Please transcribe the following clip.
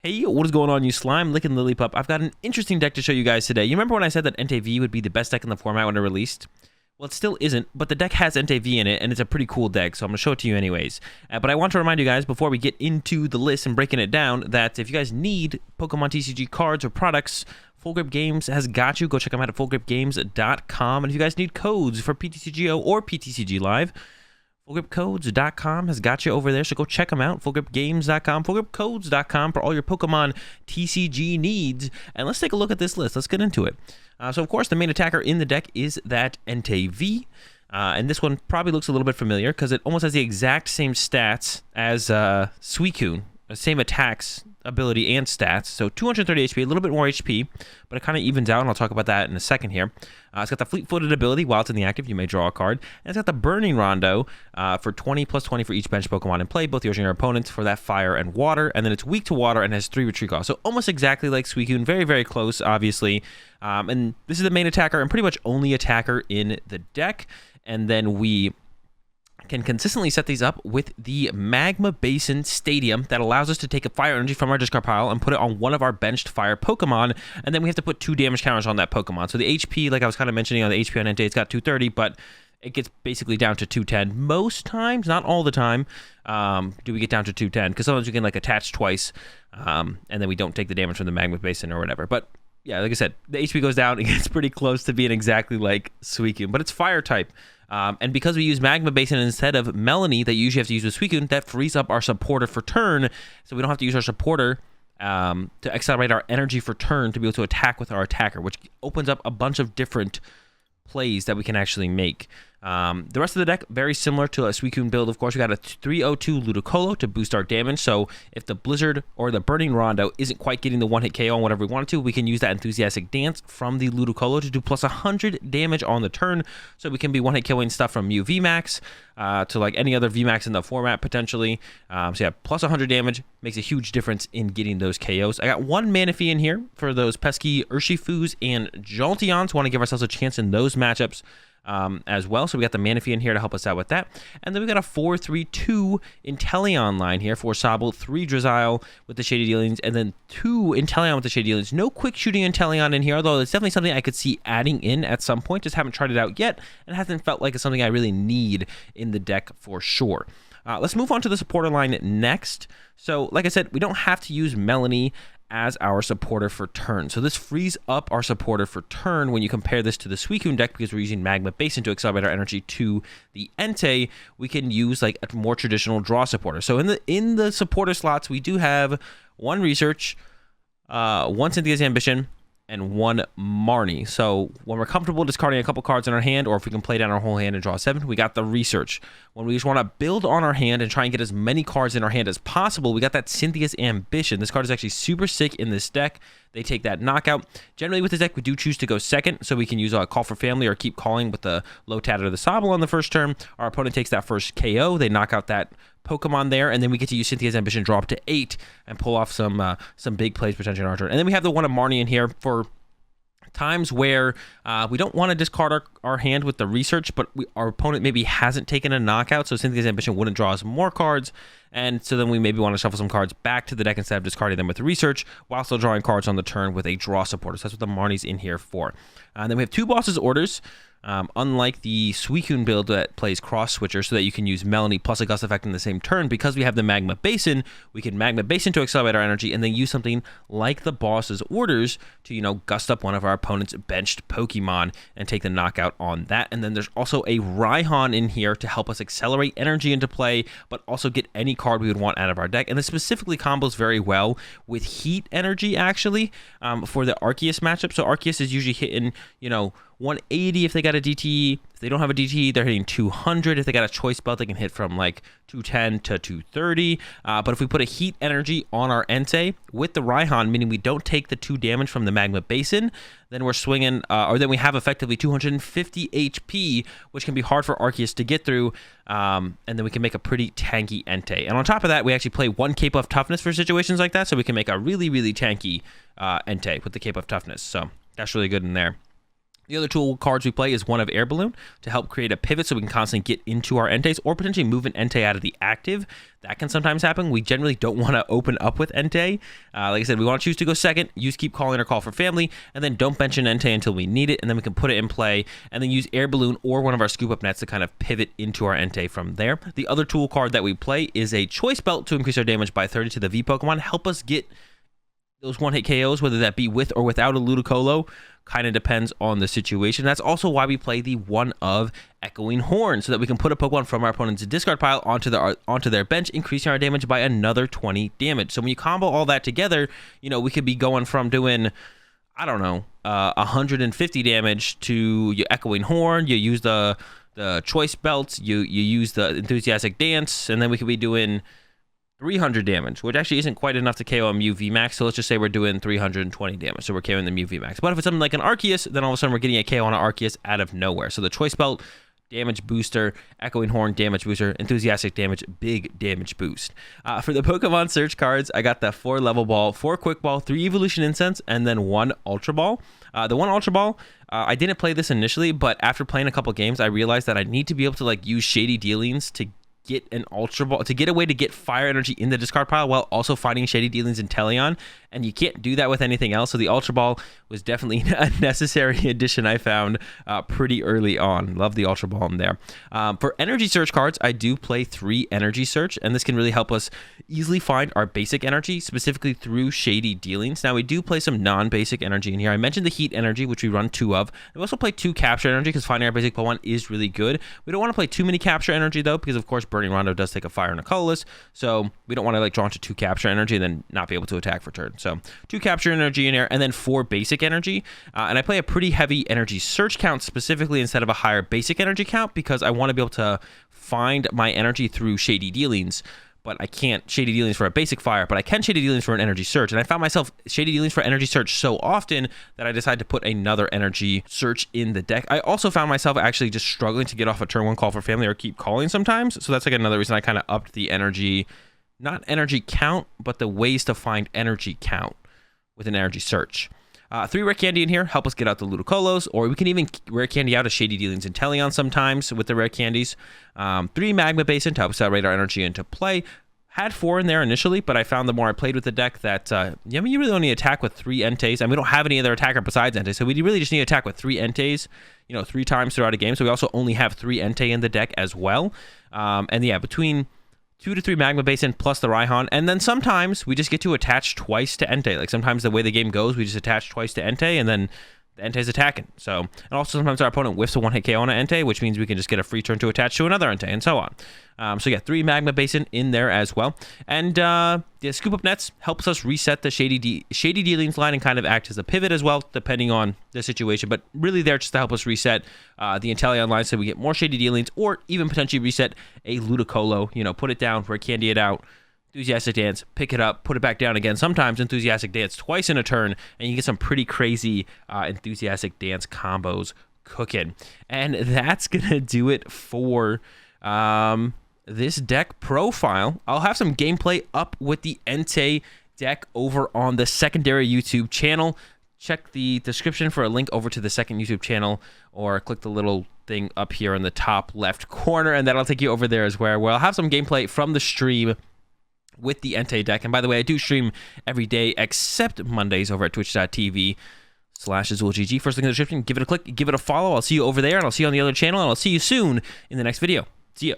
Hey, what is going on, you slime licking lily pup? I've got an interesting deck to show you guys today. You remember when I said that Entei would be the best deck in the format when it released? Well, it still isn't, but the deck has Entei in it, and it's a pretty cool deck, so I'm going to show it to you anyways. But I want to remind you guys, before we get into the list and breaking it down, that if you guys need Pokemon TCG cards or products, Full Grip Games has got you. Go check them out at fullgripgames.com. And if you guys need codes for PTCGO or PTCG Live, fullgripcodes.com has got you over there, so go check them out. Fullgripgames.com, fullgripcodes.com for all your Pokemon TCG needs. And let's take a look at this list. Let's get into it. So, of course, the main attacker in the deck is that Entei. And this one probably looks a little bit familiar because it almost has the exact same stats as Suicune. Same attacks, ability, and stats. So 230 HP, a little bit more HP, but it kind of evens out, and I'll talk about that in a second here. It's got the fleet-footed ability. While it's in the active, you may draw a card. And it's got the Burning Rondo for 20 plus 20 for each bench Pokemon in play, both yours and your opponents, for that fire and water. And then it's weak to water and has 3 retreat costs. So almost exactly like Suicune. Very, very close, obviously. And this is the main attacker and pretty much only attacker in the deck. And then we can consistently set these up with the Magma Basin Stadium that allows us to take a fire energy from our discard pile and put it on one of our benched fire Pokemon, and then we have to put 2 damage counters on that Pokemon. So the HP, like I was kind of mentioning on the HP on Entei, it's got 230, but it gets basically down to 210 most times, not all the time. Do we get down to 210? Because sometimes we can like attach twice, and then we don't take the damage from the Magma Basin or whatever. But yeah, like I said, the HP goes down. It gets pretty close to being exactly like Suicune, but it's fire type. And because we use Magma Basin instead of Melony that you usually have to use with Suicune, that frees up our supporter for turn, so we don't have to use our supporter to accelerate our energy for turn to be able to attack with our attacker, which opens up a bunch of different plays that we can actually make. The rest of the deck, very similar to a Suicune build. Of course, we got a 302 Ludicolo to boost our damage, so if the Blizzard or the Burning Rondo isn't quite getting the one-hit KO on whatever we want it to, we can use that Enthusiastic Dance from the Ludicolo to do plus 100 damage on the turn, so we can be one-hit killing stuff from Mew VMAX to like any other VMAX in the format, potentially. So yeah, plus 100 damage makes a huge difference in getting those KOs. I got 1 Manaphy in here for those pesky Urshifus and Jolteons. Want to give ourselves a chance in those matchups as well. So we got the Manaphy in here to help us out with that. And then we got a 4-3-2 Inteleon line here for Sobble, 3 Drizzile with the Shady Dealings, and then 2 Inteleon with the Shady Dealings. No quick shooting Inteleon in here, although it's definitely something I could see adding in at some point. Just haven't tried it out yet, and hasn't felt like it's something I really need in the deck for sure. Let's move on to the supporter line next. So, like I said, we don't have to use Melony as our supporter for turn. So this frees up our supporter for turn when you compare this to the Suicune deck, because we're using Magma Basin to accelerate our energy to the Entei. We can use like a more traditional draw supporter. So in the supporter slots, we do have 1 Research, 1 Cynthia's Ambition, and 1 Marnie. So when we're comfortable discarding a couple cards in our hand, or if we can play down our whole hand and draw 7, we got the Research. When we just want to build on our hand and try and get as many cards in our hand as possible, we got that Cynthia's Ambition. This card is actually super sick in this deck. They take that knockout. Generally with this deck, we do choose to go second, so we can use a Call for Family or keep calling with the Lotad or the Sobble on the first turn. Our opponent takes that first KO. They knock out that Pokemon there, and then we get to use Cynthia's Ambition, drop to 8, and pull off some big plays potentially in our turn. And then we have the one of Marnie in here for times where we don't want to discard our hand with the Research, but our opponent maybe hasn't taken a knockout, so Cynthia's Ambition wouldn't draw us more cards, and so then we maybe want to shuffle some cards back to the deck instead of discarding them with the Research, while still drawing cards on the turn with a draw supporter. So that's what the Marnie's in here for. And then we have 2 Boss's Orders. Unlike the Suicune build that plays Cross Switcher, so that you can use Melony plus a Gust Effect in the same turn, because we have the Magma Basin, we can Magma Basin to accelerate our energy, and then use something like the Boss's Orders to, you know, gust up one of our opponent's benched Pokemon and take the knockout on that. And then there's also a Raihan in here to help us accelerate energy into play, but also get any card we would want out of our deck. And this specifically combos very well with Heat Energy, actually, for the Arceus matchup. So Arceus is usually hitting, you know, 180 if they got a DT. If they don't have a DT, they're hitting 200. If they got a choice belt, they can hit from like 210 to 230. But if we put a Heat Energy on our Entei with the Raihan, meaning we don't take the 2 damage from the Magma Basin, then we're swinging, or then we have effectively 250 HP, which can be hard for Arceus to get through, and then we can make a pretty tanky Entei. And on top of that, we actually play 1 Cape of Toughness for situations like that, so we can make a really, really tanky Entei with the Cape of Toughness. So that's really good in there. The other tool cards we play is one of Air Balloon to help create a pivot so we can constantly get into our Enteis or potentially move an Entei out of the active. That can sometimes happen. We generally don't want to open up with Entei. Like I said, we want to choose to go second, use Keep Calling or Call for Family, and then don't bench an Entei until we need it, and then we can put it in play, and then use Air Balloon or one of our Scoop Up Nets to kind of pivot into our Entei from there. The other tool card that we play is a Choice Belt to increase our damage by 30 to the V Pokemon, help us get those one-hit KOs, whether that be with or without a Ludicolo. Kind of depends on the situation. That's also why we play the one of Echoing Horn, so that we can put a Pokemon from our opponent's discard pile onto their bench, increasing our damage by another 20 damage. So when you combo all that together, you know, we could be going from doing, I don't know, 150 damage to your Echoing Horn. You use the Choice Belts, you use the Enthusiastic Dance, and then we could be doing 300 damage, which actually isn't quite enough to KO a Mew VMAX, so let's just say we're doing 320 damage, so we're KOing the Mew VMAX. But if it's something like an Arceus, then all of a sudden we're getting a KO on an Arceus out of nowhere. So the Choice Belt, damage booster, Echoing Horn, damage booster, Enthusiastic damage, big damage boost. For the Pokemon search cards, I got the 4 Level Ball, 4 Quick Ball, 3 Evolution Incense, and then 1 Ultra Ball. The 1 Ultra Ball, I didn't play this initially, but after playing a couple games, I realized that I need to be able to like use Shady Dealings to get an Ultra Ball, to get a way to get fire energy in the discard pile while also fighting Shady Dealings in Teleon, and you can't do that with anything else. So the Ultra Ball was definitely a necessary addition I found pretty early on. Love the Ultra Ball in there. For energy search cards, I do play 3 energy search, and this can really help us easily find our basic energy, specifically through Shady Dealings. Now we do play some non-basic energy in here. I mentioned the heat energy, which we run 2 of. We also play 2 capture energy because finding our basic Pokemon is really good. We don't want to play too many capture energy though, because of course Burning Rondo does take a fire and a colorless, so we don't want to like draw into 2 capture energy and then not be able to attack for turn. So 2 capture energy in here, and then 4 basic energy. And I play a pretty heavy energy search count specifically instead of a higher basic energy count, because I want to be able to find my energy through Shady Dealings. But I can't Shady Dealings for a basic fire, but I can Shady Dealings for an energy search. And I found myself Shady Dealings for energy search so often that I decided to put another energy search in the deck. I also found myself actually just struggling to get off a turn 1 Call for Family or Keep Calling sometimes. So that's like another reason I kind of upped the energy, not energy count, but the ways to find energy count with an energy search. 3 Rare Candy in here help us get out the Ludicolos, or we can even Rare Candy out of Shady Dealings and Teleon sometimes with the Rare Candies. 3 Magma Basin to help us outrate our energy into play. Had 4 in there initially, but I found the more I played with the deck that, I mean, you really only attack with 3 Enteis. And we don't have any other attacker besides Entei, so we really just need to attack with 3 Enteis, you know, 3 times throughout a game. So we also only have 3 Entei in the deck as well. And yeah, between 2 to 3 Magma Basin plus the Raihan, and then sometimes we just get to attach twice to Entei. Like sometimes the way the game goes, we just attach twice to Entei, and then the Entei's attacking. So, and also sometimes our opponent whiffs a 1-hit KO on an Entei, which means we can just get a free turn to attach to another Entei, and so on. So yeah, 3 Magma Basin in there as well. And the Scoop Up Nets helps us reset the Shady Dealings line and kind of act as a pivot as well, depending on the situation. But really there just to help us reset the Inteleon line so we get more Shady Dealings, or even potentially reset a Ludicolo. You know, put it down, Rare Candy it out, Enthusiastic Dance, pick it up, put it back down again. Sometimes Enthusiastic Dance twice in a turn, and you get some pretty crazy Enthusiastic Dance combos cooking. And that's going to do it for this deck profile. I'll have some gameplay up with the Entei deck over on the secondary YouTube channel. Check the description for a link over to the second YouTube channel, or click the little thing up here in the top left corner, and that'll take you over there as well, where I'll have some gameplay from the stream with the Entei deck. And by the way, I do stream every day except Mondays over at twitch.tv/AzulGG. First link in the description. Give it a click, give it a follow. I'll see you over there, and I'll see you on the other channel, and I'll see you soon in the next video. See ya.